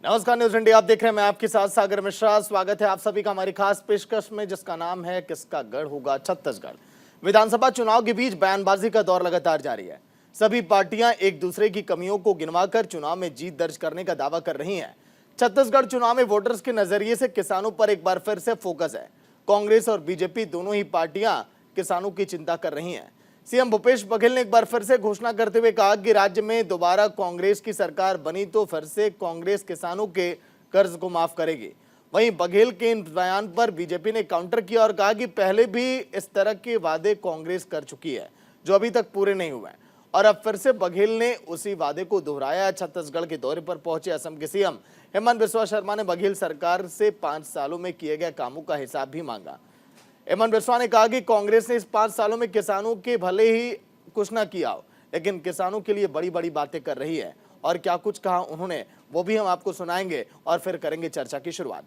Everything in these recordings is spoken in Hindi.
नमस्कार, न्यूज इंडिया आप देख रहे हैं। मैं आपके साथ सागर मिश्रा। स्वागत है आप सभी का हमारी खास पेशकश में, जिसका नाम है किसका गढ़ होगा छत्तीसगढ़। विधानसभा चुनाव के बीच बयानबाजी का दौर लगातार जारी है। सभी पार्टियां एक दूसरे की कमियों को गिनवाकर चुनाव में जीत दर्ज करने का दावा कर रही हैं। छत्तीसगढ़ चुनाव में वोटर्स के नजरिए से किसानों पर एक बार फिर से फोकस है। कांग्रेस और बीजेपी दोनों ही पार्टियां किसानों की चिंता कर रही हैं। सीएम भूपेश बघेल ने एक बार फिर से घोषणा करते हुए कहा कि राज्य में दोबारा कांग्रेस की सरकार बनी तो फिर से कांग्रेस किसानों के कर्ज को माफ करेगी। वहीं बघेल के इन बयान पर बीजेपी ने काउंटर किया और कहा कि पहले भी इस तरह के वादे कांग्रेस कर चुकी है जो अभी तक पूरे नहीं हुए हैं, और अब फिर से बघेल ने उसी वादे को दोहराया। छत्तीसगढ़ के दौरे पर पहुंचे असम के सीएम हेमंत बिस्वा शर्मा ने बघेल सरकार से 5 सालों में किए गए कामों का हिसाब भी मांगा। हेमंत बिस्वा ने कहा कि कांग्रेस ने इस 5 सालों में किसानों के भले ही कुछ ना किया हो, लेकिन किसानों के लिए बड़ी बड़ी बातें कर रही है। और क्या कुछ कहा उन्होंने वो भी हम आपको सुनाएंगे और फिर करेंगे चर्चा की शुरुआत।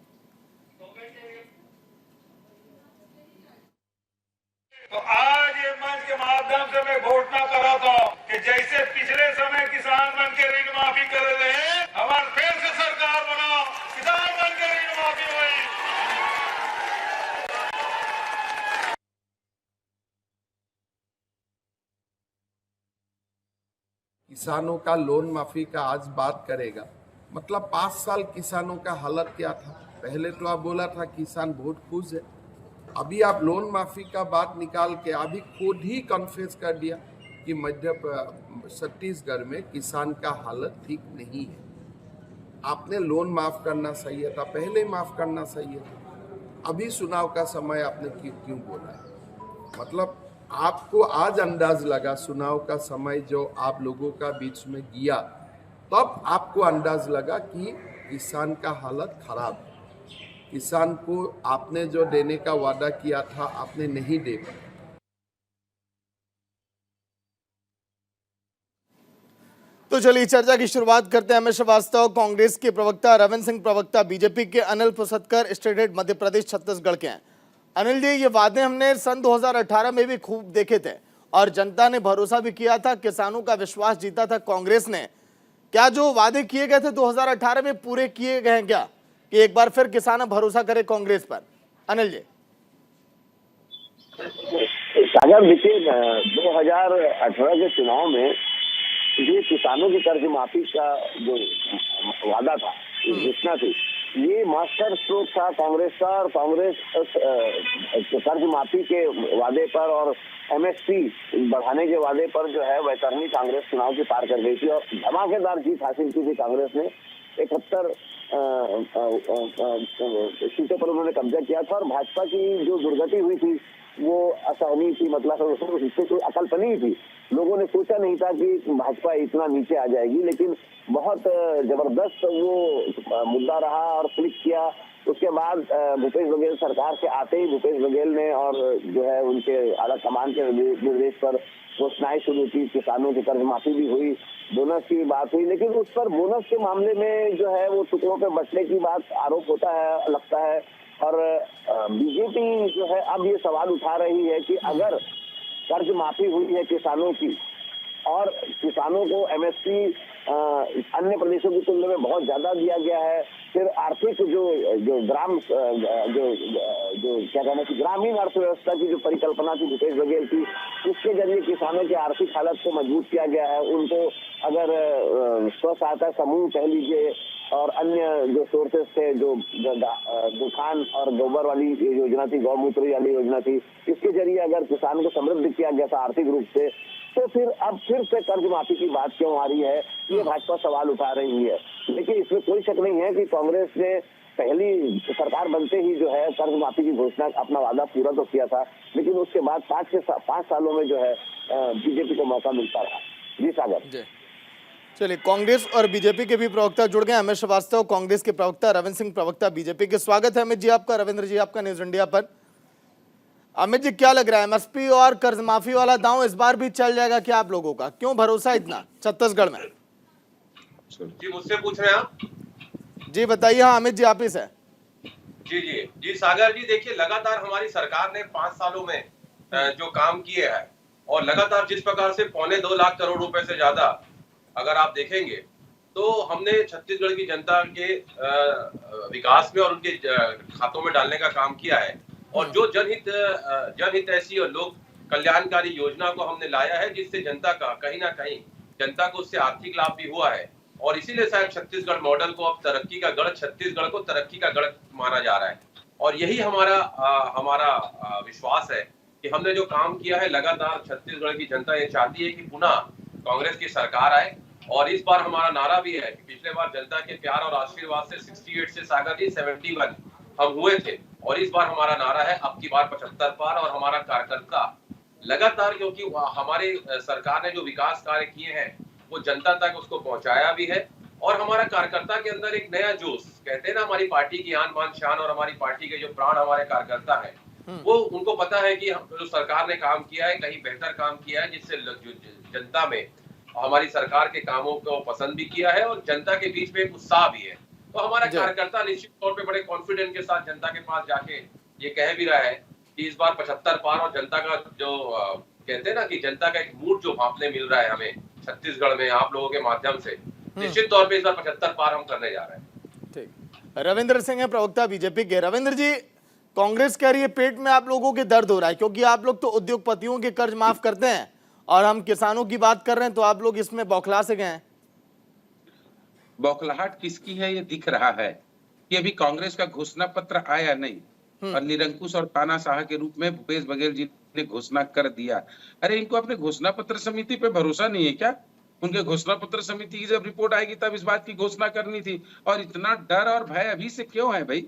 तो आज ये मंच के माध्यम से मैं घोषणा कर रहा था कि जैसे पिछले समय किसान बन के ऋण माफी कर रहे हैं, हमारे फिर से सरकार बना, किसान बन के ऋण माफी हुई। किसानों का लोन माफी का आज बात करेगा। मतलब 5 साल किसानों का हालत क्या था। पहले तो आप बोला था किसान बहुत खुश है, अभी आप लोन माफी का बात निकाल के अभी खुद ही कन्फेस कर दिया कि छत्तीसगढ़ में किसान का हालत ठीक नहीं है। आपने लोन माफ करना चाहिए था, पहले ही माफ करना चाहिए था। अभी चुनाव का समय आपने क्यों बोला है? मतलब आपको आज अंदाज लगा चुनाव का समय जो आप लोगों का बीच में गया, तब आपको अंदाज लगा कि किसान का हालत खराब है। किसान को आपने जो देने का वादा किया था आपने नहीं दे पाया। तो चलिए चर्चा की शुरुआत करते हैं। अमित श्रीवास्तव कांग्रेस के प्रवक्ता, रविंद्र सिंह प्रवक्ता बीजेपी के, अनिल पुसतकर स्टेट हेड मध्य प्रदेश छत्तीसगढ़ के हैं। अनिल जी, ये वादे हमने सन 2018 में भी खूब देखे थे और जनता ने भरोसा भी किया था, किसानों का विश्वास जीता था कांग्रेस ने। क्या जो वादे किए गए थे 2018 में पूरे किए गए हैं क्या, कि एक बार फिर किसान भरोसा करे कांग्रेस पर? अनिल जी। सागर, देखिए 2018 के चुनाव में ये किसानों की कर्ज माफी का जो वादा था, घोषणा थी, ये मास्टर स्ट्रोक था कांग्रेस का। और कांग्रेस कर्ज माफी के वादे पर और एमएसपी बढ़ाने के वादे पर जो है वैतरणी कांग्रेस चुनाव की पार कर गई थी और धमाकेदार जीत हासिल की थी कांग्रेस ने। 71 सीटों पर उन्होंने कब्जा किया था और भाजपा की जो दुर्गति हुई थी वो असहनीय थी। मतलब उससे कोई अकल्पनीय थी। लोगों ने सोचा नहीं था कि भाजपा इतना नीचे आ जाएगी, लेकिन बहुत जबरदस्त वो मुद्दा रहा और क्लिक किया। उसके बाद भूपेश बघेल सरकार से आते ही भूपेश बघेल ने और जो है उनके आला कमान के निर्देश पर घोषणाएं शुरू की। किसानों की कर्ज माफी भी हुई, बोनस की बात हुई, लेकिन उस पर बोनस के मामले में जो है वो टुकड़ों पे बंटने की बात आरोप होता है, लगता है। और बीजेपी जो है अब ये सवाल उठा रही है कि अगर कर्ज माफी हुई है किसानों की और किसानों को एमएसपी अन्य प्रदेशों की तुलना में बहुत ज्यादा दिया गया है, फिर आर्थिक जो क्या कहना है, ग्रामीण अर्थव्यवस्था की जो परिकल्पना थी भूपेश बघेल की, उसके जरिए किसानों की आर्थिक हालत को मजबूत किया गया है। उनको अगर स्व सहायता समूह कह लीजिए और अन्य जो सोर्सेस थे, जो दुकान और गोबर वाली योजना थी, गौमूत्र वाली योजना थी, इसके जरिए अगर किसान को समृद्ध किया गया था आर्थिक रूप से, तो फिर अब फिर से कर्ज माफी की बात क्यों आ रही है, ये भाजपा सवाल उठा रही है। लेकिन इसमें कोई शक नहीं है कि कांग्रेस ने पहली सरकार बनते ही जो है कर्ज माफी की घोषणा, अपना वादा पूरा तो किया था, लेकिन उसके बाद 5 सालों में जो है बीजेपी को मौका मिलता रहा। जी सागर। चलिए, कांग्रेस और बीजेपी के भी प्रवक्ता जुड़ गए। अमित श्रीवास्तव कांग्रेस के प्रवक्ता, रविंद्र सिंह प्रवक्ता बीजेपी के। स्वागत है अमित जी आपका, रविंद्र जी आपका न्यूज इंडिया पर। अमित जी, क्या लग रहा है, एमएसपी और कर्ज माफी वाला दांव इस बार भी चल जाएगा क्या आप लोगों का? क्यों भरोसा इतना छत्तीसगढ़ में? जी, मुझसे पूछ रहे हैं आप? जी बताइए। हाँ अमित जी, आप ही से। जी सागर जी, देखिए लगातार हमारी सरकार ने 5 सालों में जो काम किए हैं और लगातार जिस प्रकार से 2.25 लाख करोड़ रुपए से ज्यादा अगर आप देखेंगे तो हमने छत्तीसगढ़ की जनता के विकास में और उनके खातों में डालने का काम किया है। और जो जनहित ऐसी और लोक कल्याणकारी योजना को हमने लाया है, जिससे जनता का कहीं ना कहीं जनता को उससे आर्थिक लाभ भी हुआ है। और इसीलिए शायद छत्तीसगढ़ मॉडल को अब तरक्की का गढ़, छत्तीसगढ़ को तरक्की का गढ़ माना जा रहा है। और यही हमारा विश्वास है कि हमने जो काम किया है, लगातार छत्तीसगढ़ की जनता ये चाहती है कि पुनः कांग्रेस की सरकार आए। और इस बार हमारा नारा भी है कि पिछले बार जनता के प्यार और आशीर्वाद से 68 से सागर जी 71 हम हुए थे, और इस बार हमारा नारा है अब की बार 75 पार। और हमारा कार्यकर्ता लगातार, क्योंकि हमारे सरकार ने जो विकास कार्य किए हैं वो जनता तक उसको पहुंचाया भी है। और हमारा कार्यकर्ता के अंदर एक नया जोश, कहते हैं ना, हमारी पार्टी की आन बान शान और हमारी पार्टी के जो प्राण हमारे कार्यकर्ता है, वो उनको पता है कि जो सरकार ने काम किया है कहीं बेहतर काम किया है, जिससे जनता में हमारी सरकार के कामों को पसंद भी किया है और जनता के बीच में एक उत्साह भी है। तो हमारा कार्यकर्ता निश्चित तौर पे बड़े कॉन्फिडेंट के साथ जनता के पास जाके ये कह भी रहा है कि इस बार 75 पार। और जनता का जो कहते हैं ना कि जनता का एक मूड जो भांपने मिल रहा है हमें छत्तीसगढ़ में आप लोगों के माध्यम से, निश्चित तौर पे इस बार 75 पार हम करने जा रहे हैं। ठीक। रविंद्र सिंह है, प्रवक्ता बीजेपी के। रविंद्र जी, कांग्रेस कह रही है पेट में आप लोगों के दर्द हो रहा है, क्योंकि आप लोग तो उद्योगपतियों के कर्ज माफ करते हैं और हम किसानों की बात कर रहे हैं, तो आप लोग इसमें बौखला से गए हैं। बौखलाहट किसकी है ये दिख रहा है कि अभी कांग्रेस का घोषणा पत्र आया नहीं और निरंकुश और तानाशाह के रूप में भूपेश बघेल जी ने घोषणा कर दिया। अरे इनको अपने घोषणा पत्र समिति पे भरोसा नहीं है क्या? उनके घोषणा पत्र समिति की जब रिपोर्ट आएगी तब इस बात की घोषणा करनी थी। और इतना डर और भय अभी से क्यों है भाई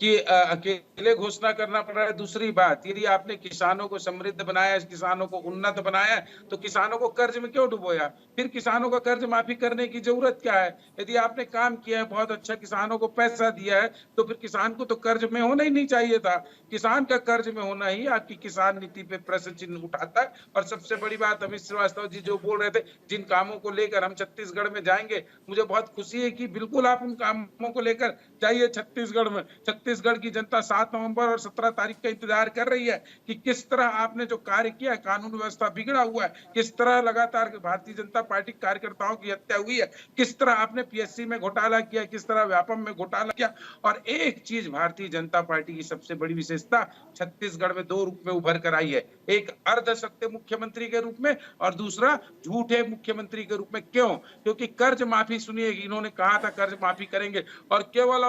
कि अकेले घोषणा करना पड़ रहा है? दूसरी बात, यदि आपने किसानों को समृद्ध बनाया, किसानों को उन्नत बनाया, तो किसानों को कर्ज में क्यों डुबोया? फिर किसानों का कर्ज माफी करने की जरूरत क्या है? यदि आपने काम किया है, बहुत अच्छा किसानों को पैसा दिया है, तो फिर किसान को तो कर्ज में होना ही नहीं चाहिए था। किसान का कर्ज में होना ही आपकी किसान नीति पे प्रश्न चिन्ह उठाता है। और सबसे बड़ी बात, अमित श्रीवास्तव जी जो बोल रहे थे, जिन कामों को लेकर हम छत्तीसगढ़ में जाएंगे, मुझे बहुत खुशी है कि बिल्कुल आप उन कामों को लेकर जाइए छत्तीसगढ़ में। छत्तीसगढ़ की जनता 7 नवंबर और 17 तारीख का इंतजार कर रही है कि किस तरह आपने जो कार्य किया, कानून व्यवस्था बिगड़ा हुआ है, किस तरह लगातार भारतीय जनता पार्टी कार्यकर्ताओं की हत्या हुई है, किस तरह आपने पीएससी में घोटाला किया, किस तरह व्यापम में घोटाला किया। और एक चीज भारतीय जनता पार्टी की सबसे बड़ी विशेषता छत्तीसगढ़ में 2 रूप में उभर कर आई है, एक अर्ध सत्य मुख्यमंत्री के रूप में और दूसरा झूठे मुख्यमंत्री के रूप में। क्यों? क्योंकि कर्ज माफी, सुनिए, इन्होंने कहा था कर्ज माफी करेंगे और केवल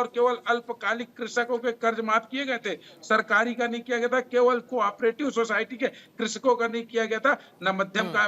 अल्पकालिक कृषकों के कर्ज माफ किए गए थे, सरकारी का नहीं किया गया था, केवल कोऑपरेटिव सोसाइटी के कृषकों का नहीं किया गया था, न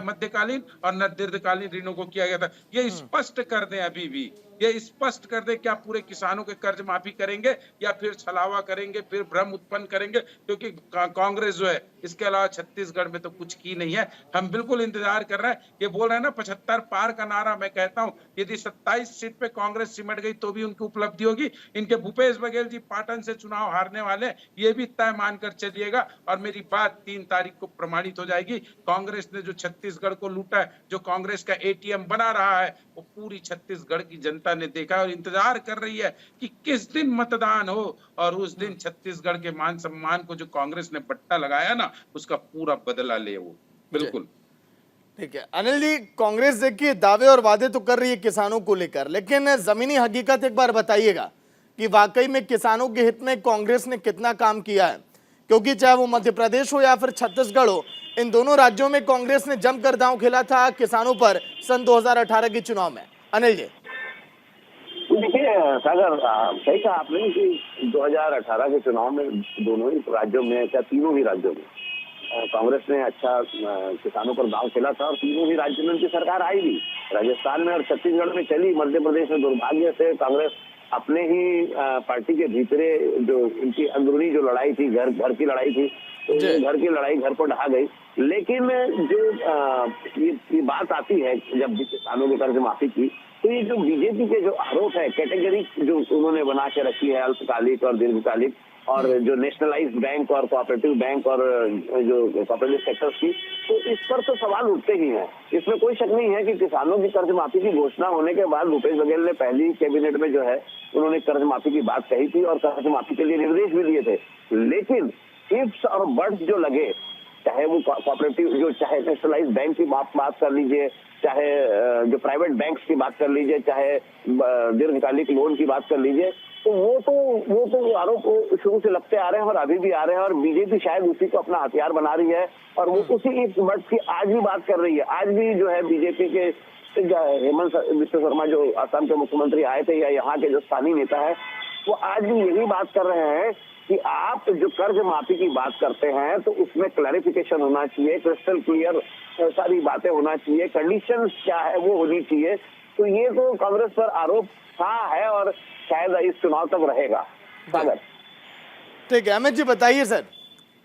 मध्यकालीन और न दीर्घकालीन ऋणों को किया गया था। ये स्पष्ट कर दें, अभी भी ये स्पष्ट कर दे क्या पूरे किसानों के कर्ज माफी करेंगे या फिर छलावा करेंगे, फिर भ्रम उत्पन्न करेंगे? क्योंकि कांग्रेस जो है इसके अलावा छत्तीसगढ़ में तो कुछ की नहीं है। हम बिल्कुल इंतजार कर रहे हैं। ये बोल रहे हैं ना 75 पार का नारा, मैं कहता हूं यदि 27 सीट पे कांग्रेस सिमट गई तो भी उनकी उपलब्धि होगी। इनके भूपेश बघेल जी पाटन से चुनाव हारने वाले, ये भी तय मानकर चलिएगा। और मेरी बात 3 तारीख को प्रमाणित हो जाएगी। कांग्रेस ने जो छत्तीसगढ़ को लूटा है, जो कांग्रेस का एटीएम बना रहा है, वो पूरी छत्तीसगढ़ की जनता ने देखा और इंतजार कर रही है कि किस दिन मतदान हो और उस दिन छत्तीसगढ़ के मान सम्मान को जो कांग्रेस ने पट्टा लगाया ना, उसका पूरा बदला ले वो। बिल्कुल ठीक है अनिल जी, कांग्रेस देखिए दावे और वादे तो कर रही है किसानों को लेकर, लेकिन जमीनी हकीकत एक बार बताइएगा कि वाकई में किसानों के हित में कांग्रेस ने कितना काम किया है? क्योंकि चाहे वो मध्य प्रदेश हो या फिर छत्तीसगढ़ हो, इन दोनों राज्यों में कांग्रेस ने जमकर दांव खेला था किसानों पर सन 2018 के चुनाव में। अनिल जी देखिए सागर, सही कहा आपने कि 2018 के चुनाव में दोनों ही राज्यों में, क्या तीनों ही राज्यों में कांग्रेस ने अच्छा किसानों पर दांव खेला था और तीनों ही राज्यों में उनकी सरकार आई भी। राजस्थान में और छत्तीसगढ़ में चली, मध्य प्रदेश में दुर्भाग्य से कांग्रेस अपने ही पार्टी के भीतरे जो इनकी अंदरूनी जो लड़ाई थी, घर की लड़ाई थी, तो घर की लड़ाई घर पर ढहा गई। लेकिन जो ये बात आती है जब किसानों के कर्ज माफी की, तो ये जो बीजेपी के जो आरोप है, कैटेगरी जो उन्होंने बना के रखी है, अल्पकालिक और दीर्घकालिक, और जो नेशनलाइज्ड बैंक और कोऑपरेटिव बैंक और जो कोऑपरेटिव सेक्टर्स की, तो इस पर तो सवाल उठते ही हैं। इसमें कोई शक नहीं है कि किसानों की कर्ज माफी की घोषणा होने के बाद भूपेश बघेल ने पहली कैबिनेट में जो है उन्होंने कर्ज माफी की बात कही थी और कर्ज माफी के लिए निर्देश भी दिए थे। लेकिन इफ्स और बट्स जो लगे, चाहे वो कोऑपरेटिव, जो चाहे नेशनलाइज्ड बैंक की बात कर लीजिए, चाहे जो प्राइवेट बैंक्स की बात कर लीजिए, चाहे दीर्घकालिक लोन की बात कर लीजिए, तो वो तो आरोप शुरू से लगते आ रहे हैं और अभी भी आ रहे हैं, और बीजेपी शायद उसी को अपना हथियार बना रही है और वो उसी इस मत की आज भी बात कर रही है। आज भी जो है बीजेपी के हेमंत बिस्व शर्मा जो असम के मुख्यमंत्री आए थे, या यहाँ के जो स्थानीय नेता है, वो आज भी यही बात कर रहे हैं कि आप जो कर्ज माफी की बात करते हैं तो उसमें क्लैरिफिकेशन होना चाहिए, क्रिस्टल क्लियर सारी बातें होना चाहिए, कंडीशंस क्या है वो होनी चाहिए। तो ये तो कांग्रेस पर आरोप था है और शायद इस चुनाव तक रहेगा। सागर, ठीक है अमित जी बताइए सर,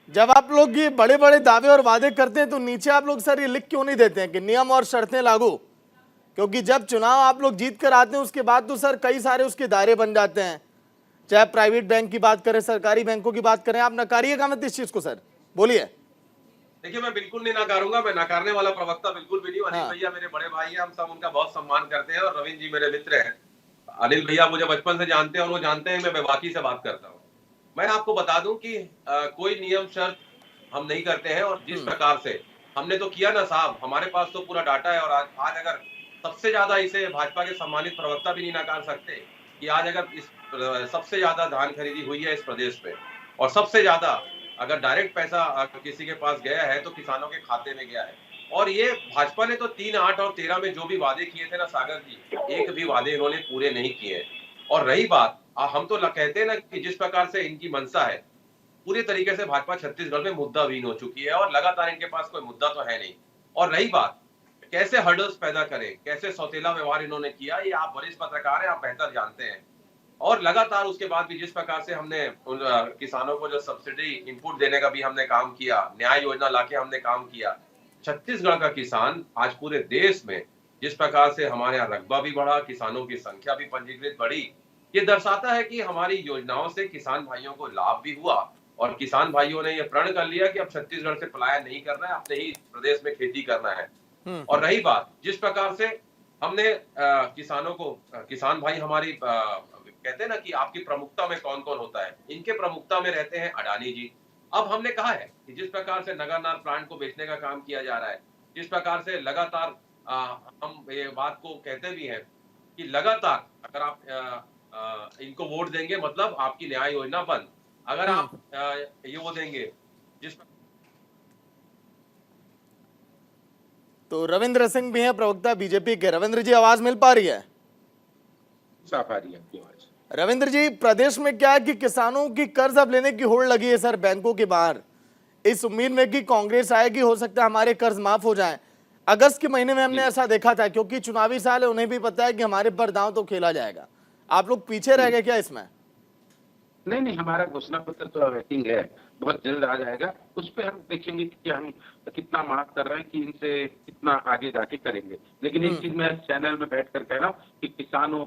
जब आप लोग ये बड़े बड़े दावे और वादे करते हैं तो नीचे आप लोग सर ये लिख क्यों नहीं देते हैं कि नियम और शर्तें लागू? क्योंकि जब चुनाव आप लोग जीत कर आते हैं उसके बाद तो सर कई सारे उसके दायरे बन जाते हैं, चाहे प्राइवेट बैंक की बात करें, सरकारी बैंकों की बात करें। आप नकारिएगा मत इस चीज को सर, बोलिए। देखिए मैं बिल्कुल नहीं नकारूंगा, मैं नकारने वाला प्रवक्ता बिल्कुल भी नहीं हूं। हाँ। अनिल भैया मेरे बड़े भाई हैं, हम सब उनका बहुत सम्मान करते हैं, और रविंद्र जी मेरे मित्र हैं। अनिल भैया मुझे बचपन से जानते हैं और वो जानते हैं मैं बेबाकी से बात करता हूँ। मैं आपको बता दूं कि कोई नियम शर्त हम नहीं करते हैं, और जिस प्रकार से हमने तो किया ना साहब, हमारे पास तो पूरा डाटा है। और आज अगर सबसे ज्यादा इसे भाजपा के सम्मानित प्रवक्ता भी नहीं नकार सकते कि आज अगर इस सबसे ज्यादा धान खरीदी हुई है इस प्रदेश में, और सबसे ज्यादा अगर डायरेक्ट पैसा किसी के पास गया है तो किसानों के खाते में गया है। और ये भाजपा ने तो 3, 8 और 13 में जो भी वादे किए थे ना सागर जी, एक भी वादे इन्होंने पूरे नहीं किए। और रही बात, हम तो कहते हैं ना कि जिस प्रकार से इनकी मंशा है, पूरी तरीके से भाजपा छत्तीसगढ़ में मुद्दाविहीन हो चुकी है और लगातार इनके पास कोई मुद्दा तो है नहीं। और रही बात कैसे हर्डल्स पैदा करें, कैसे सौतेला व्यवहार इन्होंने किया, ये आप वरिष्ठ पत्रकार हैं, आप बेहतर जानते हैं। और लगातार उसके बाद भी जिस प्रकार से हमने उन किसानों को जो सब्सिडी इनपुट देने का भी हमने काम किया, न्याय योजना लाके हमने काम किया, छत्तीसगढ़ का किसान आज पूरे देश में जिस प्रकार से हमारे यहाँ रकबा भी बढ़ा, किसानों की संख्या भी पंजीकृत बढ़ी, ये दर्शाता है कि हमारी योजनाओं से किसान भाइयों को लाभ भी हुआ। और किसान भाइयों ने ये प्रण कर लिया कि अब छत्तीसगढ़ से पलायन नहीं करना है, अपने ही प्रदेश में खेती करना है। और रही बात जिस प्रकार से हमने किसानों को, किसान भाई हमारी कहते हैं ना कि आपकी प्रमुखता में कौन कौन होता है, इनके प्रमुखता में रहते हैं अडानी जी। अब हमने कहा है कि जिस प्रकार से नगरनार प्लांट को बेचने का काम किया जा रहा है, जिस प्रकार से लगातार हम ये बात को कहते भी हैं कि लगातार अगर आप इनको वोट देंगे मतलब आपकी न्याय योजना बंद, अगर आप ये वो देंगे जिस। तो रविंद्र सिंह भी हैं प्रवक्ता बीजेपी के। रविंद्र जी आवाज मिल पा रही है? साफ आ रही है आपकी आवाज। रविंद्र जी, प्रदेश में क्या है कि किसानों की कर्ज अब लेने की होड़ लगी है सर बैंकों के बाहर, इस उम्मीद में कि कांग्रेस आएगी, हो सकता है हमारे कर्ज माफ हो जाएं। अगस्त के महीने में हमने ऐसा देखा था, क्योंकि चुनावी साल है, उन्हें भी पता है कि हमारे पर दांव तो खेला जाएगा। आप लोग पीछे रह गए क्या इसमें? नहीं, हमारा घोषणा पत्र तो वेटिंग है, बहुत जल्द आ जाएगा। उस पर हम देखेंगे कि हम कितना माफ कर रहे हैं, कि इनसे कितना आगे जाके करेंगे। लेकिन एक चीज मैं चैनल में बैठ कर कह रहा हूँ कि किसानों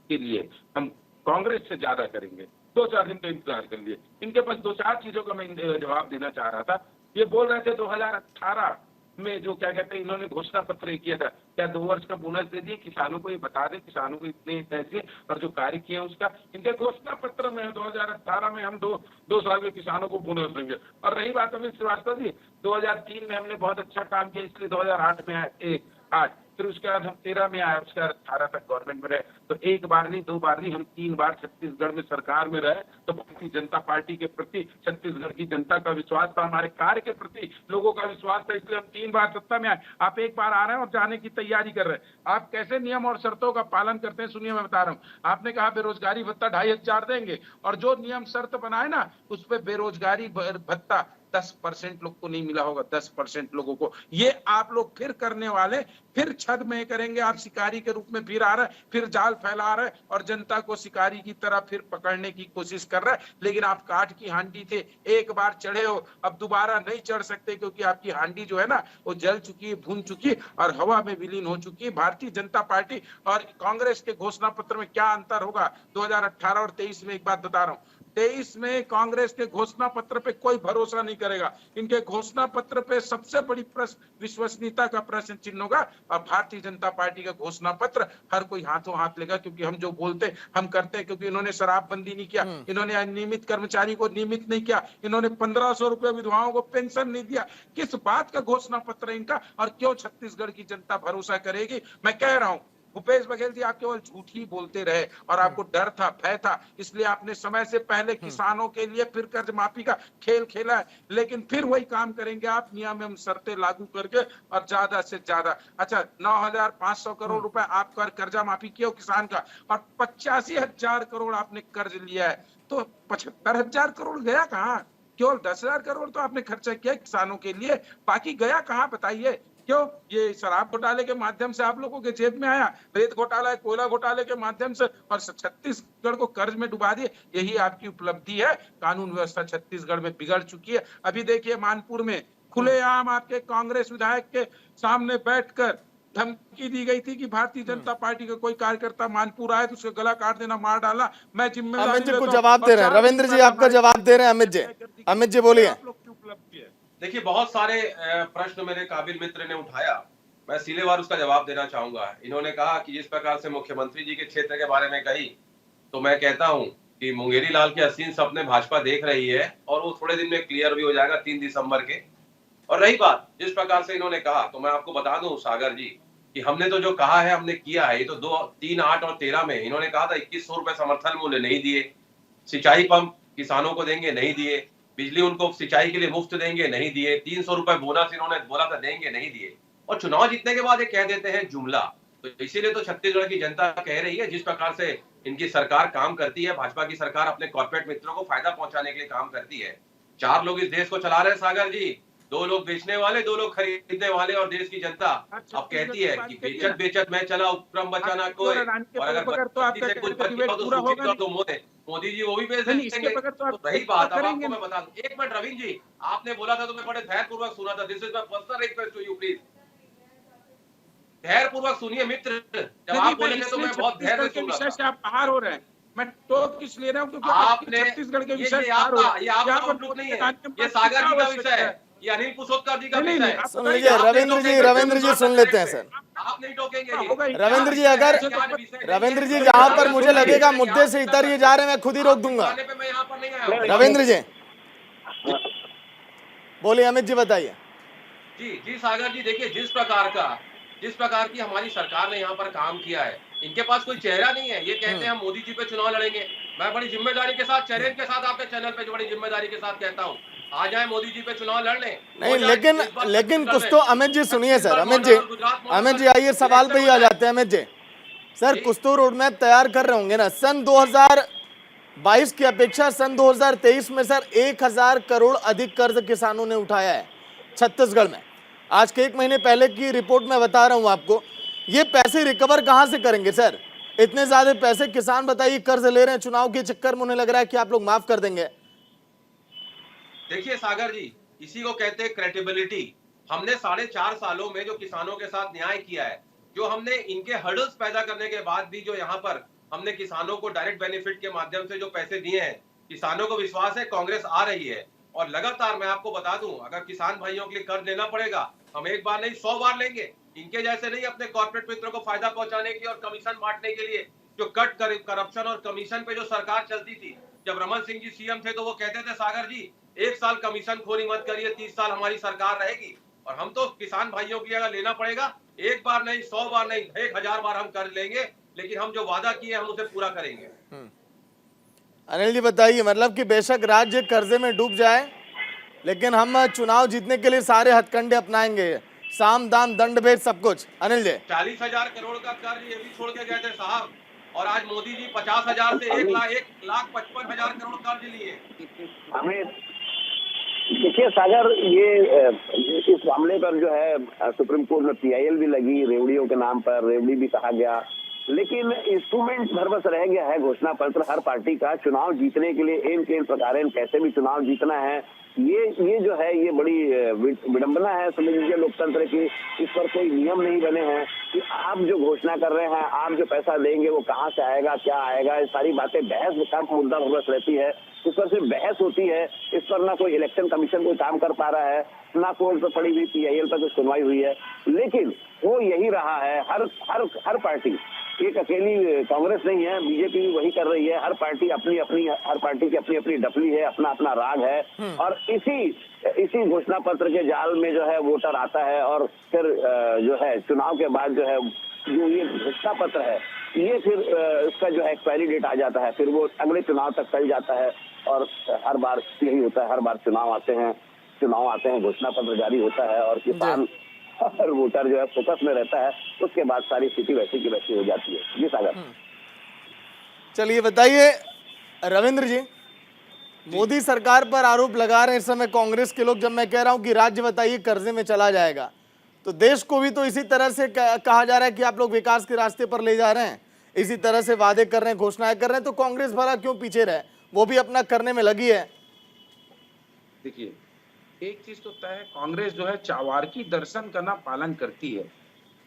के लिए हम कांग्रेस से ज्यादा करेंगे। 2-4 दिन का इंतजार कर लिए। इनके पास 2-4 चीजों का मैं जवाब देना चाह रहा था। ये बोल रहे थे 2018 में जो क्या कहते हैं इन्होंने घोषणा पत्र किया था, क्या 2 वर्ष का बोनस दे दिए किसानों को, ये बता दें किसानों को इतने पैसे और जो कार्य किए हैं उसका। इनके घोषणा पत्र में 2018 में हम 2 साल के किसानों को बोनस देंगे। और रही बात अमित श्रीवास्तव जी, 2003 में हमने बहुत अच्छा काम किया, इसलिए 2008 में आए 8, फिर उसके बाद हम 13 में आए, उसके बाद 18 तक गवर्नमेंट में रहे। तो 1 बार नहीं 2 बार नहीं, हम 3 बार छत्तीसगढ़ में सरकार में रहे। तो भारतीय जनता पार्टी के प्रति छत्तीसगढ़ की जनता का विश्वास था, हमारे कार्य के प्रति लोगों का विश्वास था, इसलिए हम 3 बार सत्ता में आए। आप 1 बार आ रहे हैं और जाने की तैयारी कर रहे हैं। आप कैसे नियम और शर्तों का पालन करते हैं सुनिए, मैं बता रहा हूँ। आपने कहा बेरोजगारी भत्ता 2500 देंगे, और जो नियम शर्त बनाए ना उस पर बेरोजगारी भत्ता 10% लोग को नहीं मिला होगा, 10% लोगों को। ये आप लोग फिर करने वाले, फिर छद में करेंगे। आप शिकारी के रूप में फिर आ रहे हैं, फिर जाल फैला रहे हैं और जनता को शिकारी की तरह फिर पकड़ने की कोशिश कर रहे हैं। लेकिन आप काठ की हांडी थे, 1 बार चढ़े हो, अब दोबारा नहीं चढ़ सकते, क्योंकि आपकी हांडी जो है ना वो जल चुकी है, भून चुकी है और हवा में विलीन हो चुकी है। भारतीय जनता पार्टी और कांग्रेस के घोषणा पत्र में क्या अंतर होगा 2018 और 23 में, एक बात बता रहा हूँ। 23 में कांग्रेस के घोषणा पत्र पे कोई भरोसा नहीं करेगा। इनके घोषणा पत्र पे सबसे बड़ी प्रश्न विश्वसनीयता का प्रश्न चिन्ह होगा और भारतीय जनता पार्टी का घोषणा पत्र हर कोई हाथों हाथ लेगा, क्योंकि हम जो बोलते हम करते हैं। क्योंकि इन्होंने शराबबंदी नहीं किया, इन्होंने अनियमित कर्मचारी को नियमित नहीं किया, इन्होंने 1500 रुपए विधवाओं को पेंशन नहीं दिया। किस बात का घोषणा पत्र है इनका और क्यों छत्तीसगढ़ की जनता भरोसा करेगी? मैं कह रहा हूं भूपेश बघेल जी, आप केवल झूठ ही बोलते रहे और आपको डर था, भय था, इसलिए आपने समय से पहले किसानों के लिए फिर कर्ज माफी का खेल खेला है। लेकिन फिर वही काम करेंगे आप, नियम एवं शर्तें लागू करके और ज्यादा से ज्यादा। अच्छा, 9,500 करोड़ रुपए आप कर्जा माफी किया किसान का और 85,000 करोड़ आपने कर्ज लिया है, तो 75,000 करोड़ गया कहाँ? केवल 10,000 करोड़ तो आपने खर्चा किया किसानों के लिए, बाकी गया कहाँ बताइए? क्यों? ये शराब घोटाले के माध्यम से आप लोगों के जेब में आया, रेत घोटाला, कोयला घोटाले के माध्यम से, और छत्तीसगढ़ को कर्ज में डुबा दिए। यही आपकी उपलब्धि है। कानून व्यवस्था छत्तीसगढ़ में बिगड़ चुकी है। अभी देखिए मानपुर में खुलेआम आपके कांग्रेस विधायक के सामने बैठकर धमकी दी गई थी कि भारतीय जनता पार्टी का कोई कार्यकर्ता मानपुर आए तो उसका गला काट देना, मार डालना। मैं जिम्मेदारी अमित जी लेता कुछ हूं। जवाब दे रहे हैं, रविंद्र जी आपका जवाब दे रहे हैं। अमित जी बोलिए। आप लोग की उपलब्धि है। देखिए, बहुत सारे प्रश्न मेरे काबिल मित्र ने उठाया, मैं सीलेवार उसका जवाब देना चाहूंगा। इन्होंने कहा कि जिस प्रकार से मुख्यमंत्री जी के क्षेत्र के बारे में कही, तो मैं कहता हूं कि मुंगेरी लाल के हसीन सपने भाजपा देख रही है और वो थोड़े दिन में क्लियर भी हो जाएगा, 3 दिसंबर के। और रही बात जिस प्रकार से इन्होंने कहा, तो मैं आपको बता दूं सागर जी कि हमने तो जो कहा है हमने किया है। ये तो 2, 3, 8 और 13 में इन्होंने कहा था 2100 रुपए समर्थन मूल्य नहीं दिए, सिंचाई पंप किसानों को देंगे नहीं दिए, बिजली उनको सिंचाई के लिए मुफ्त देंगे नहीं दिए, 300 रुपए बोनस इन्होंने बोला था देंगे नहीं दिए, और चुनाव जीतने के बाद ये कह देते हैं जुमला। तो इसीलिए तो छत्तीसगढ़ की जनता कह रही है जिस प्रकार से इनकी सरकार काम करती है, भाजपा की सरकार अपने कॉर्पोरेट मित्रों को फायदा पहुंचाने के लिए काम करती है। 4 लोग इस देश को चला रहे हैं सागर जी, 2 लोग बेचने वाले, 2 लोग खरीदने वाले, और देश की जनता अब कहती है कि बेचत बेचत मैं चला उपक्रम बचाना कोई, और अगर तो आपका से कुछ बच गया तो सूचित कर दो मोदी जी, वो भी बेच देंगे। तो रही बात, अब आपको मैं बता दूं, 1 मिनट रविंद्र जी, आपने बोला था तो मैं बड़े धैर्यपूर्वक सुना था। This is my personal request to you, please धैर्यपूर्वक सुनिए मित्र। जब आप बोले थे तो मैं बहुत धैर्य से सुन रहा था। आप बाहर हो रहे हैं, मैं टोक किस ले रहा हूँ क्योंकि आपने छत्तीसगढ़ के विषय ये आपका आउटलुक नहीं है, ये सागर जी का विषय है, ये अनिल कुशोत्तर जी का विषय है। सुन लीजिए रविंद्र जी सुन लेते हैं सर। आप नहीं टोकेंगे रविंद्र जी, अगर रविंद्र जी जहां पर मुझे लगेगा मुद्दे से इतर ये जा रहे हैं, मैं खुद ही रोक दूंगा। मैं यहाँ पर नहीं आया। रविंद्र जी बोलिए। अमित जी बताइए। जी सागर जी, देखिए जिस प्रकार की हमारी सरकार ने यहाँ पर काम किया है, इनके पास कोई चेहरा नहीं है। ये कहते हैं हम मोदी जी पे चुनाव लड़ेंगे। मैं बड़ी जिम्मेदारी के साथ चैलेंज के साथ आपके चैनल पे बड़ी जिम्मेदारी के साथ कहता हूँ, आ जाए मोदी जी पे चुनाव लड़ लें। नहीं, लेकिन कुछ तो अमित जी सुनिए सर। अमित जी आइए सवाल पे ही आ जाते हैं। अमित जी सर, कुछ तो रोड मैप तैयार कर रहे होंगे ना। सन 2022 की अपेक्षा सन 2023 में सर 1,000 करोड़ अधिक कर्ज किसानों ने उठाया है छत्तीसगढ़ में। आज के 1 महीने पहले की रिपोर्ट में बता रहा हूं आपको। ये पैसे रिकवर कहां से करेंगे सर? इतने ज्यादा पैसे किसान बताइए कर्ज ले रहे हैं, चुनाव के चक्कर में उन्हें लग रहा है कि आप लोग माफ कर देंगे। देखिए सागर जी, इसी को कहते हैं क्रेडिबिलिटी। हमने 4.5 सालों में जो किसानों के साथ न्याय किया है, जो हमने इनके हर्डल्स पैदा करने के बाद भी जो यहाँ पर हमने किसानों को डायरेक्ट बेनिफिट के माध्यम से जो पैसे दिए हैं, किसानों को विश्वास है कांग्रेस आ रही है। और लगातार मैं आपको बता दूं, अगर किसान भाइयों के लिए कर्ज लेना पड़ेगा, हम 1 बार नहीं 100 बार लेंगे। इनके जैसे नहीं अपने कॉर्पोरेट मित्रों को फायदा पहुंचाने की और कमीशन बांटने के लिए। जो कट करप्शन और कमीशन पे जो सरकार चलती थी, जब रमन सिंह जी सीएम थे तो वो कहते थे सागर जी 1 साल कमीशन खोरी मत करिए, 30 साल हमारी सरकार रहेगी। और हम तो किसान भाइयों के लिए अगर लेना पड़ेगा 1 बार नहीं 100 बार नहीं 1000 बार हम कर्ज लेंगे, लेकिन हम जो वादा किए हम उसे पूरा करेंगे। अनिल जी बताइए, मतलब कि बेशक राज्य कर्जे में डूब जाए, लेकिन हम चुनाव जीतने के लिए सारे हथकंडे अपनाएंगे, साम दाम दंड भेद सब कुछ। अनिल जी 40,000 करोड़ का कर्ज ये भी छोड़ के गए थे साहब, और आज मोदी जी 50,000 से 1,55,000 करोड़ कर्ज लिए। हमें देखिए सागर, ये इस मामले पर जो है सुप्रीम कोर्ट में PIL भी लगी, रेवड़ियों के नाम पर रेवड़ी भी कहा गया, लेकिन इंस्ट्रूमेंट भर बस रह गया है घोषणा पत्र हर पार्टी का चुनाव जीतने के लिए। इन प्रकार कैसे भी चुनाव जीतना है, ये जो है ये बड़ी विडंबना है समझ लीजिए लोकतंत्र की। इस पर कोई नियम नहीं बने हैं कि आप जो घोषणा कर रहे हैं, आप जो पैसा देंगे वो कहाँ से आएगा, क्या आएगा, ये सारी बातें बहस का मुद्दा बस रहती है। उस पर सिर्फ बहस होती है। इस पर ना कोई इलेक्शन कमीशन कोई काम कर पा रहा है, ना कोर्ट पर पड़ी हुई PIL पर कुछ सुनवाई हुई है। लेकिन हो यही रहा है, हर पार्टी, एक अकेली कांग्रेस नहीं है, बीजेपी भी वही कर रही है। हर पार्टी हर पार्टी की अपनी अपनी डफली है, अपना अपना राग है, और इसी घोषणा पत्र के जाल में जो है वोटर आता है, और फिर जो है चुनाव के बाद जो है जो ये घोषणा पत्र है, ये फिर इसका जो है एक्सपायरी डेट आ जाता है, फिर वो अगले चुनाव तक चल जाता है। और हर बार यही होता है, हर बार चुनाव आते हैं, घोषणा पत्र जारी होता है, और किसान और वोटर जो है फोकस में रहता है। उसके बाद सारी स्थिति वैसी की वैसी हो जाती है। जी सागर। चलिए बताइए रविंद्र जी, मोदी सरकार पर आरोप लगा रहे हैं इस समय कांग्रेस के लोग, जब मैं कह रहा हूं कि राज्य बताइए कर्जे में चला जाएगा, तो देश को भी तो इसी तरह से कहा जा रहा है कि आप लोग विकास के रास्ते पर ले जा रहे हैं, इसी तरह से वादे कर रहे हैं, घोषणाएं कर रहे हैं, तो कांग्रेस भला क्यों पीछे रहे? वो भी अपना करने में लगी है। देखिए, एक चीज तो तय है, कांग्रेस जो है चावारकी दर्शन का ना पालन करती है।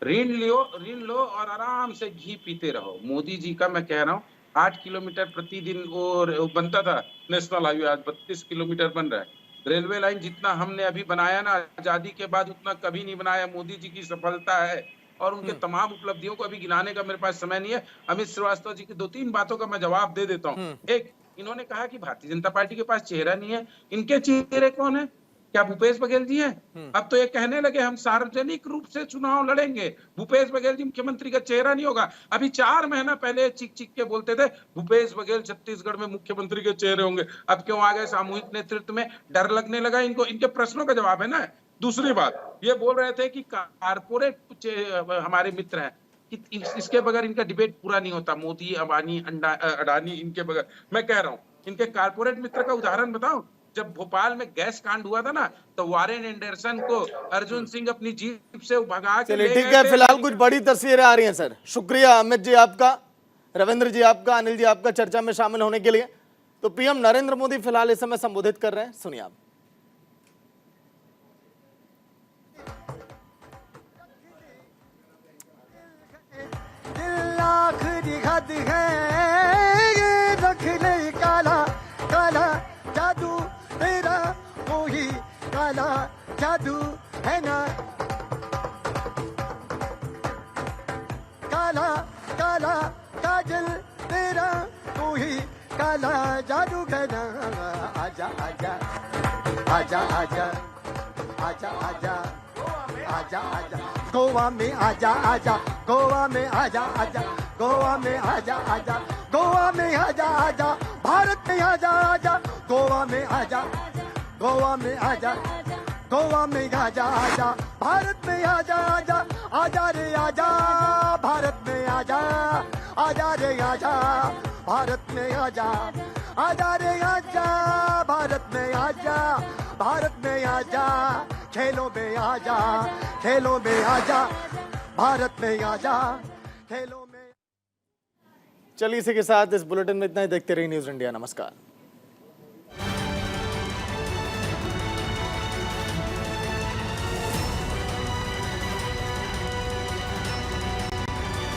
ऋण लो और आराम से घी पीते रहो। मोदी जी का मैं कह रहा हूँ 8 किलोमीटर प्रतिदिन वो बनता था नेशनल हाईवे, आज 32 किलोमीटर बन रहा है। रेलवे लाइन जितना हमने अभी बनाया ना आजादी के बाद, उतना कभी नहीं बनाया। मोदी जी की सफलता है, और उनके तमाम उपलब्धियों को अभी गिनाने का मेरे पास समय नहीं है। अमित श्रीवास्तव जी की 2-3 बातों का मैं जवाब दे देता हूँ। एक, इन्होंने कहा कि भारतीय जनता पार्टी के पास चेहरा नहीं है। इनके चेहरे कौन है? क्या भूपेश बघेल जी हैं? अब तो ये कहने लगे हम सार्वजनिक रूप से चुनाव लड़ेंगे, भूपेश बघेल जी मुख्यमंत्री का चेहरा नहीं होगा। अभी 4 महीना पहले चिक के बोलते थे भूपेश बघेल छत्तीसगढ़ में मुख्यमंत्री के चेहरे होंगे। अब क्यों आ गए सामूहिक नेतृत्व में? डर लगने लगा इनको। इनके प्रश्नों का जवाब है ना। दूसरी बात, ये बोल रहे थे कि कारपोरेट हमारे मित्र हैं, इसके बगैर इनका डिबेट पूरा नहीं होता। मोदी, अंबानी, अडानी, इनके बगैर। मैं कह रहा हूँ इनके कारपोरेट मित्र का उदाहरण बताऊं। जब भोपाल में गैस कांड हुआ था ना, तो वारेन एंडरसन को अर्जुन सिंह अपनी जीप से भगा के ले गए थे। ठीक है, फिलहाल कुछ बड़ी तस्वीरें आ रही हैं सर। शुक्रिया अमित जी आपका, रविंद्र जी आपका, अनिल जी आपका चर्चा में शामिल होने के लिए। तो PM नरेंद्र मोदी फिलहाल इस समय संबोधित कर रहे हैं, सुनिए आप। आखिरी हद है ये, रख ले काला काला जादू तेरा, वही काला जादू है ना। काला काला काजल तेरा, वही काला जादू है ना। आजा आजा आजा आजा आजा आजा आजा आजा गोवा में आजा आजा, गोवा में आजा आजा, गोवा में आजा आजा, गोवा में आजा आजा, भारत में आजा आजा, गोवा में आजा, गोवा में आजा, गोवा में आजा आजा, भारत में आजा आजा, आजा रे आजा, भारत में आजा, आजा रे आजा, भारत में आजा, आजा रे आजा, भारत में आजा, भारत में आजा, खेलों में आजा, खेलों में आजा, भारत में आजा, खेलों में। चलिए इसी के साथ इस बुलेटिन में इतना ही। देखते रहिए न्यूज़ इंडिया। नमस्कार।